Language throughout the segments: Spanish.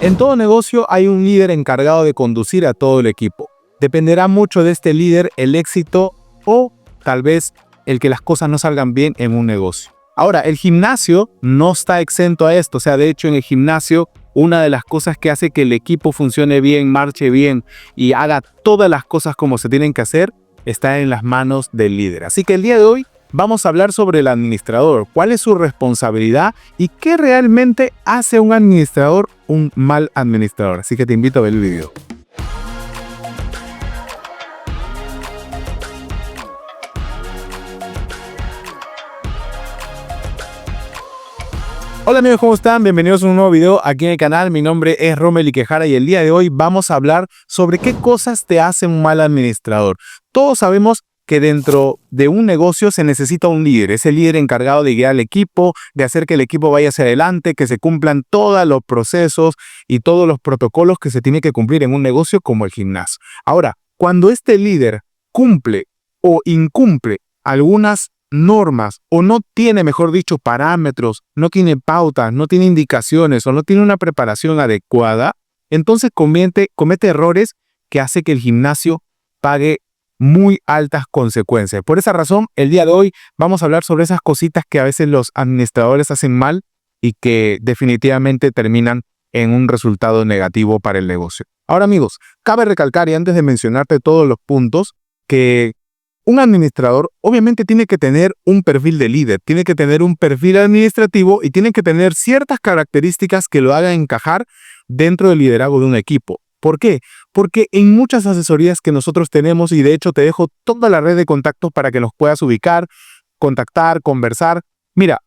En todo negocio hay un líder encargado de conducir a todo el equipo. Dependerá mucho de este líder el éxito o tal vez el que las cosas no salgan bien en un negocio. Ahora, el gimnasio no está exento a esto. O sea, de hecho, en el gimnasio, una de las cosas que hace que el equipo funcione bien, marche bien y haga todas las cosas como se tienen que hacer, está en las manos del líder. Así que el día de hoy vamos a hablar sobre el administrador, cuál es su responsabilidad y qué realmente hace un administrador un mal administrador. Así que te invito a ver el video. Hola amigos, ¿cómo están? Bienvenidos a un nuevo video aquí en el canal. Mi nombre es Rommel Quejara y el día de hoy vamos a hablar sobre qué cosas te hacen un mal administrador. Todos sabemos que dentro de un negocio se necesita un líder, ese líder encargado de guiar al equipo, de hacer que el equipo vaya hacia adelante, que se cumplan todos los procesos y todos los protocolos que se tiene que cumplir en un negocio como el gimnasio. Ahora, cuando este líder cumple o incumple algunas normas o no tiene, mejor dicho, parámetros, no tiene pautas, no tiene indicaciones o no tiene una preparación adecuada, entonces comete errores que hace que el gimnasio pague muy altas consecuencias. Por esa razón, el día de hoy vamos a hablar sobre esas cositas que a veces los administradores hacen mal y que definitivamente terminan en un resultado negativo para el negocio. Ahora amigos, cabe recalcar y antes de mencionarte todos los puntos que un administrador obviamente tiene que tener un perfil de líder, tiene que tener un perfil administrativo y tiene que tener ciertas características que lo hagan encajar dentro del liderazgo de un equipo. ¿Por qué? Porque en muchas asesorías que nosotros tenemos, y de hecho te dejo toda la red de contactos para que nos puedas ubicar, contactar, conversar. Mira,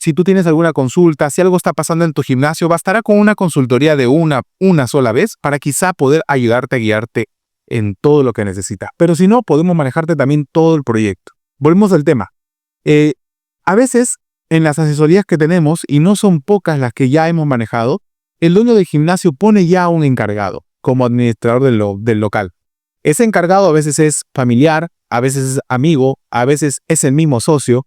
si tú tienes alguna consulta, si algo está pasando en tu gimnasio, bastará con una consultoría de una sola vez para quizá poder ayudarte a guiarte en todo lo que necesitas. Pero si no, podemos manejarte también todo el proyecto. Volvemos al tema. A veces, en las asesorías que tenemos, y no son pocas las que ya hemos manejado, el dueño del gimnasio pone ya a un encargado como administrador del local. Ese encargado a veces es familiar, a veces es amigo, a veces es el mismo socio,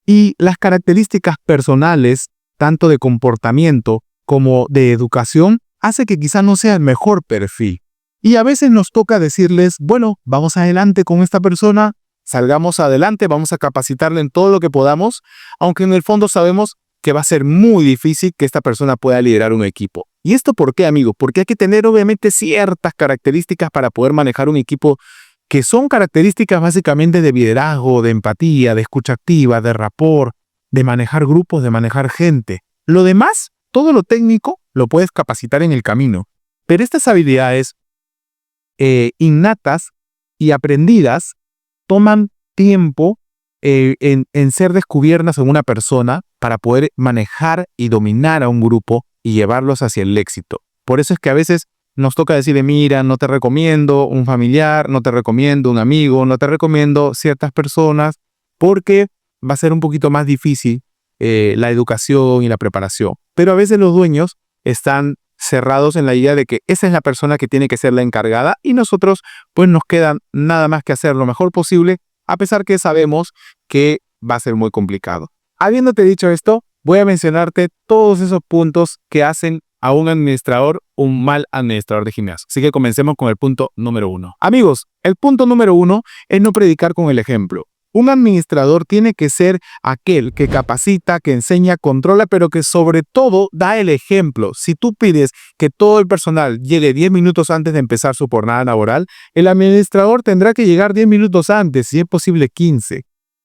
y las características personales, tanto de comportamiento como de educación, hace que quizá no sea el mejor perfil. Y a veces nos toca decirles, bueno, vamos adelante con esta persona, salgamos adelante, vamos a capacitarle en todo lo que podamos, aunque en el fondo sabemos que va a ser muy difícil que esta persona pueda liderar un equipo. ¿Y esto por qué, amigo? Porque hay que tener obviamente ciertas características para poder manejar un equipo que son características básicamente de liderazgo, de empatía, de escucha activa, de rapport, de manejar grupos, de manejar gente. Lo demás, todo lo técnico, lo puedes capacitar en el camino. Pero estas habilidades innatas y aprendidas toman tiempo en ser descubiertas en una persona para poder manejar y dominar a un grupo y llevarlos hacia el éxito. Por eso es que a veces nos toca decirle, mira, no te recomiendo un familiar, no te recomiendo un amigo, no te recomiendo ciertas personas, porque va a ser un poquito más difícil la educación y la preparación. Pero a veces los dueños están cerrados en la idea de que esa es la persona que tiene que ser la encargada y nosotros pues nos queda nada más que hacer lo mejor posible, a pesar que sabemos que va a ser muy complicado. Habiéndote dicho esto, voy a mencionarte todos esos puntos que hacen a un administrador un mal administrador de gimnasio. Así que comencemos con el punto número 1. Amigos, el punto número 1 es no predicar con el ejemplo. Un administrador tiene que ser aquel que capacita, que enseña, controla, pero que sobre todo da el ejemplo. Si tú pides que todo el personal llegue 10 minutos antes de empezar su jornada laboral, el administrador tendrá que llegar 10 minutos antes, si es posible 15.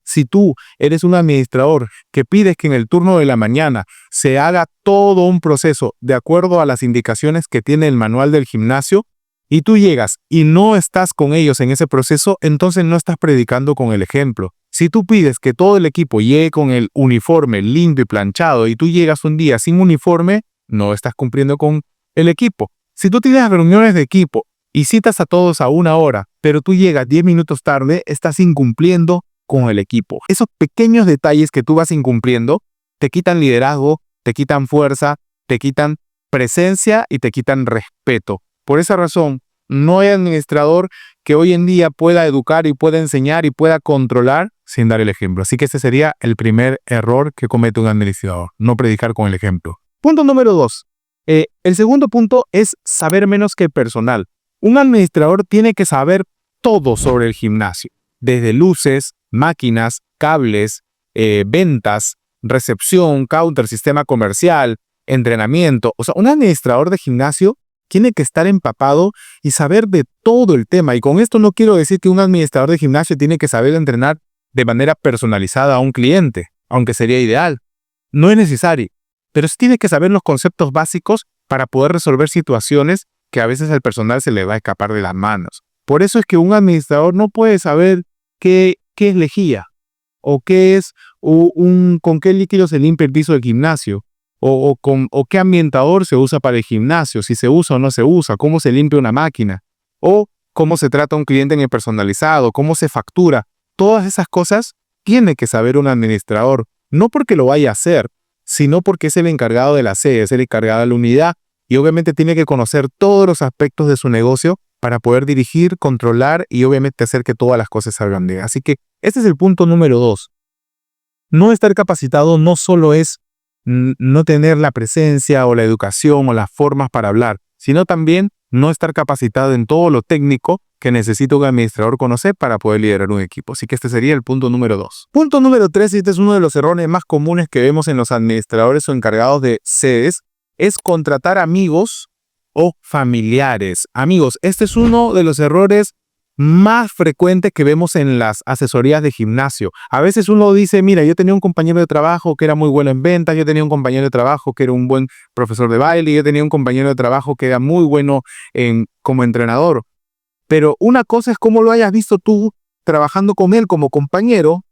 Si tú eres un administrador que pides que en el turno de la mañana se haga todo un proceso de acuerdo a las indicaciones que tiene el manual del gimnasio, y tú llegas y no estás con ellos en ese proceso, entonces no estás predicando con el ejemplo. Si tú pides que todo el equipo llegue con el uniforme limpio y planchado y tú llegas un día sin uniforme, no estás cumpliendo con el equipo. Si tú tienes reuniones de equipo y citas a todos a 1 hora, pero tú llegas 10 minutos tarde, estás incumpliendo con el equipo. Esos pequeños detalles que tú vas incumpliendo te quitan liderazgo, te quitan fuerza, te quitan presencia y te quitan respeto. Por esa razón, no hay administrador que hoy en día pueda educar y pueda enseñar y pueda controlar sin dar el ejemplo. Así que ese sería el primer error que comete un administrador, no predicar con el ejemplo. Punto número 2. El segundo punto es saber menos que el personal. Un administrador tiene que saber todo sobre el gimnasio, desde luces, máquinas, cables, ventas, recepción, counter, sistema comercial, entrenamiento. O sea, un administrador de gimnasio tiene que estar empapado y saber de todo el tema. Y con esto no quiero decir que un administrador de gimnasio tiene que saber entrenar de manera personalizada a un cliente, aunque sería ideal. No es necesario, pero sí tiene que saber los conceptos básicos para poder resolver situaciones que a veces al personal se le va a escapar de las manos. Por eso es que un administrador no puede saber qué es lejía o qué es con qué líquido se limpia el piso del gimnasio o qué ambientador se usa para el gimnasio, si se usa o no se usa, cómo se limpia una máquina o cómo se trata a un cliente en el personalizado, cómo se factura. Todas esas cosas tiene que saber un administrador, no porque lo vaya a hacer, sino porque es el encargado de la sede, es el encargado de la unidad y obviamente tiene que conocer todos los aspectos de su negocio para poder dirigir, controlar y obviamente hacer que todas las cosas salgan bien. Así que este es el punto número 2. No estar capacitado no solo es no tener la presencia o la educación o las formas para hablar, sino también no estar capacitado en todo lo técnico que necesita un administrador conocer para poder liderar un equipo. Así que este sería el punto número 2. Punto número 3, y este es uno de los errores más comunes que vemos en los administradores o encargados de sedes, es contratar amigos o familiares. Amigos, este es uno de los errores más frecuentes que vemos en las asesorías de gimnasio. A veces uno dice, mira, yo tenía un compañero de trabajo que era muy bueno en ventas, yo tenía un compañero de trabajo que era un buen profesor de baile, yo tenía un compañero de trabajo que era muy bueno como entrenador. Pero una cosa es cómo lo hayas visto tú trabajando con él como compañero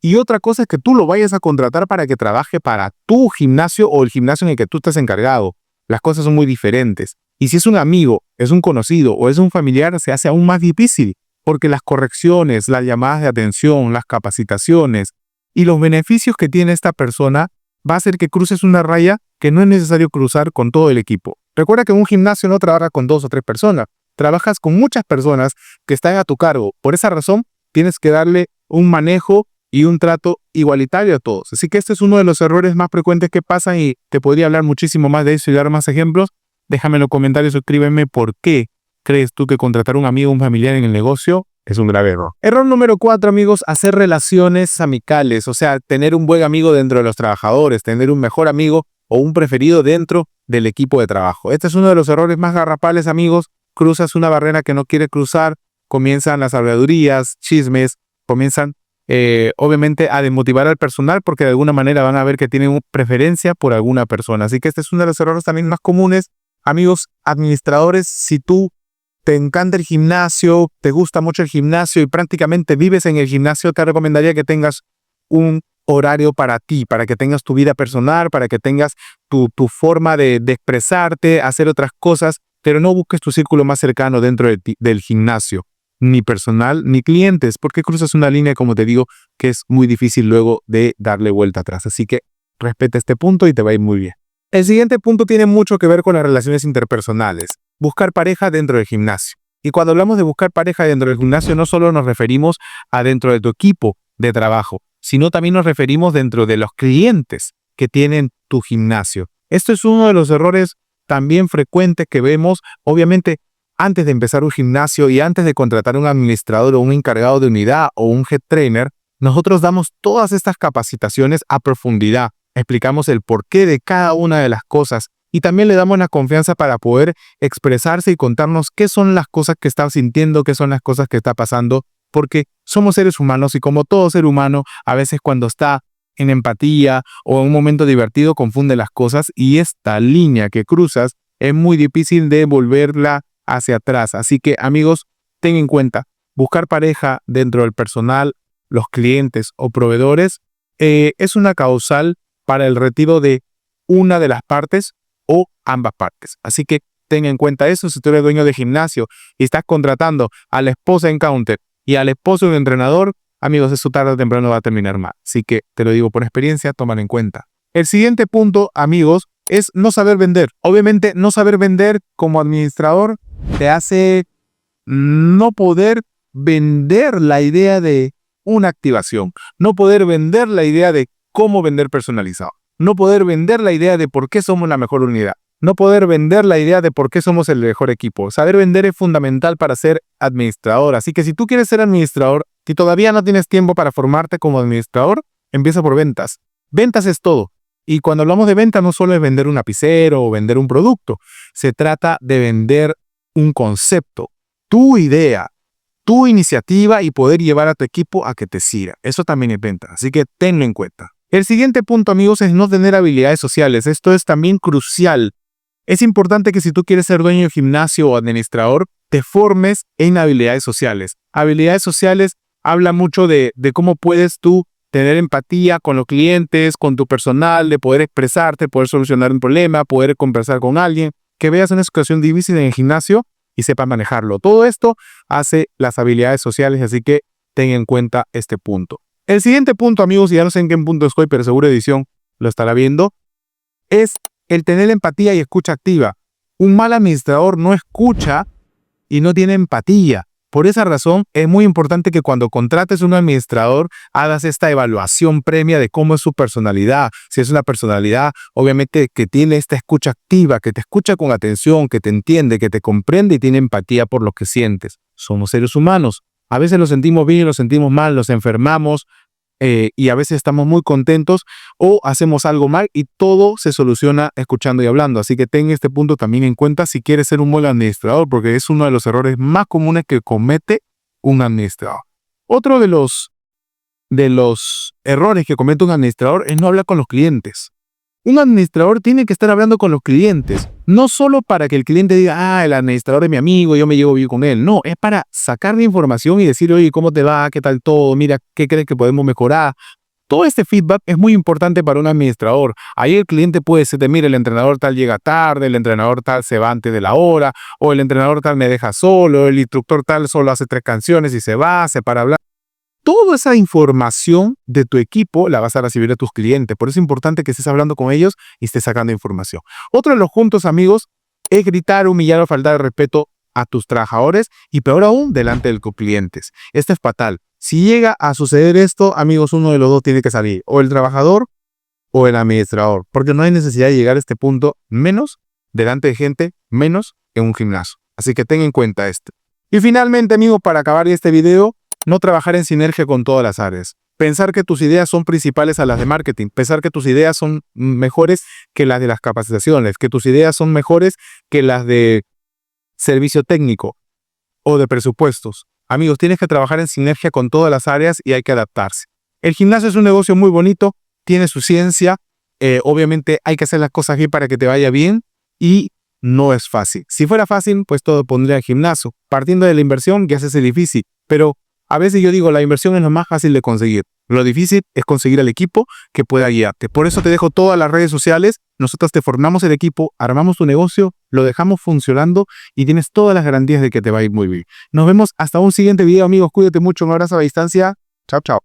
y otra cosa es que tú lo vayas a contratar para que trabaje para tu gimnasio o el gimnasio en el que tú estás encargado. Las cosas son muy diferentes. Y si es un amigo, es un conocido o es un familiar, se hace aún más difícil porque las correcciones, las llamadas de atención, las capacitaciones y los beneficios que tiene esta persona va a hacer que cruces una raya que no es necesario cruzar con todo el equipo. Recuerda que en un gimnasio no trabajas con 2 o 3 personas. Trabajas con muchas personas que están a tu cargo. Por esa razón, tienes que darle un manejo y un trato igualitario a todos. Así que este es uno de los errores más frecuentes que pasan y te podría hablar muchísimo más de eso y dar más ejemplos. Déjame en los comentarios, escríbeme por qué crees tú que contratar un amigo o un familiar en el negocio es un grave error. Error número 4, amigos, hacer relaciones amicales. O sea, tener un buen amigo dentro de los trabajadores, tener un mejor amigo o un preferido dentro del equipo de trabajo. Este es uno de los errores más garrafales, amigos. Cruzas una barrera que no quieres cruzar, comienzan las habladurías, chismes, comienzan obviamente a desmotivar al personal porque de alguna manera van a ver que tienen preferencia por alguna persona. Así que este es uno de los errores también más comunes. Amigos administradores, si tú te encanta el gimnasio, te gusta mucho el gimnasio y prácticamente vives en el gimnasio, te recomendaría que tengas un horario para ti, para que tengas tu vida personal, para que tengas tu forma de expresarte, hacer otras cosas, pero no busques tu círculo más cercano dentro del gimnasio, ni personal, ni clientes, porque cruzas una línea, como te digo, que es muy difícil luego de darle vuelta atrás. Así que respeta este punto y te va a ir muy bien. El siguiente punto tiene mucho que ver con las relaciones interpersonales. Buscar pareja dentro del gimnasio. Y cuando hablamos de buscar pareja dentro del gimnasio, no solo nos referimos a dentro de tu equipo de trabajo, sino también nos referimos dentro de los clientes que tienen tu gimnasio. Esto es uno de los errores también frecuentes que vemos, obviamente, antes de empezar un gimnasio y antes de contratar un administrador o un encargado de unidad o un head trainer, nosotros damos todas estas capacitaciones a profundidad. Explicamos el porqué de cada una de las cosas y también le damos la confianza para poder expresarse y contarnos qué son las cosas que está sintiendo, qué son las cosas que está pasando, porque somos seres humanos y como todo ser humano, a veces cuando está en empatía o en un momento divertido confunde las cosas y esta línea que cruzas es muy difícil de volverla hacia atrás. Así que, amigos, ten en cuenta, buscar pareja dentro del personal, los clientes o proveedores es una causal para el retiro de una de las partes o ambas partes. Así que ten en cuenta eso. Si tú eres dueño de gimnasio y estás contratando a la esposa en counter y al esposo de entrenador, amigos, eso tarde o temprano va a terminar mal. Así que te lo digo por experiencia, tómalo en cuenta. El siguiente punto, amigos, es no saber vender. Obviamente, no saber vender como administrador te hace no poder vender la idea de una activación, no poder vender la idea de cómo vender personalizado, no poder vender la idea de por qué somos la mejor unidad. no poder vender la idea de por qué somos el mejor equipo. Saber vender es fundamental para ser administrador. Así que si tú quieres ser administrador y todavía no tienes tiempo para formarte como administrador, empieza por ventas. Ventas es todo. Y cuando hablamos de venta no solo es vender un lapicero o vender un producto. Se trata de vender un concepto, tu idea, tu iniciativa y poder llevar a tu equipo a que te siga. Eso también es venta. Así que tenlo en cuenta. El siguiente punto, amigos, es no tener habilidades sociales. Esto es también crucial. Es importante que si tú quieres ser dueño de gimnasio o administrador, te formes en habilidades sociales. Habilidades sociales habla mucho de cómo puedes tú tener empatía con los clientes, con tu personal, de poder expresarte, poder solucionar un problema, poder conversar con alguien, que veas una situación difícil en el gimnasio y sepas manejarlo. Todo esto hace las habilidades sociales, así que ten en cuenta este punto. El siguiente punto, amigos, y ya no sé en qué punto estoy, pero seguro edición lo estará viendo, es el tener empatía y escucha activa. Un mal administrador no escucha y no tiene empatía. Por esa razón, es muy importante que cuando contrates un administrador, hagas esta evaluación previa de cómo es su personalidad. Si es una personalidad, obviamente, que tiene esta escucha activa, que te escucha con atención, que te entiende, que te comprende y tiene empatía por lo que sientes. Somos seres humanos. A veces lo sentimos bien, lo sentimos mal, nos enfermamos, y a veces estamos muy contentos o hacemos algo mal y todo se soluciona escuchando y hablando. Así que ten este punto también en cuenta si quieres ser un buen administrador, porque es uno de los errores más comunes que comete un administrador. Otro de los errores que comete un administrador es no hablar con los clientes. Un administrador tiene que estar hablando con los clientes, no solo para que el cliente diga, el administrador es mi amigo, yo me llevo bien con él. No, es para sacarle información y decir, oye, ¿cómo te va? ¿Qué tal todo? Mira, ¿qué crees que podemos mejorar? Todo este feedback es muy importante para un administrador. Ahí el cliente puede decirte, mira, el entrenador tal llega tarde, el entrenador tal se va antes de la hora, o el entrenador tal me deja solo, el instructor tal solo hace 3 canciones y se va, se para hablar. Toda esa información de tu equipo la vas a recibir de tus clientes. Por eso es importante que estés hablando con ellos y estés sacando información. Otro de los puntos, amigos, es gritar, humillar o faltar de respeto a tus trabajadores y peor aún, delante de tus clientes. Esto es fatal. Si llega a suceder esto, amigos, uno de los dos tiene que salir. O el trabajador o el administrador. Porque no hay necesidad de llegar a este punto, menos delante de gente, menos en un gimnasio. Así que ten en cuenta esto. Y finalmente, amigos, para acabar este video, no trabajar en sinergia con todas las áreas. Pensar que tus ideas son principales a las de marketing. Pensar que tus ideas son mejores que las de las capacitaciones. Que tus ideas son mejores que las de servicio técnico o de presupuestos. Amigos, tienes que trabajar en sinergia con todas las áreas y hay que adaptarse. El gimnasio es un negocio muy bonito, tiene su ciencia. Obviamente hay que hacer las cosas bien para que te vaya bien y no es fácil. Si fuera fácil, pues todo pondría el gimnasio. Partiendo de la inversión ya se hace difícil, pero a veces yo digo, la inversión es lo más fácil de conseguir. Lo difícil es conseguir al equipo que pueda guiarte. Por eso te dejo todas las redes sociales. Nosotros te formamos el equipo, armamos tu negocio, lo dejamos funcionando y tienes todas las garantías de que te va a ir muy bien. Nos vemos hasta un siguiente video, amigos. Cuídate mucho. Un abrazo a la distancia. Chao, chao.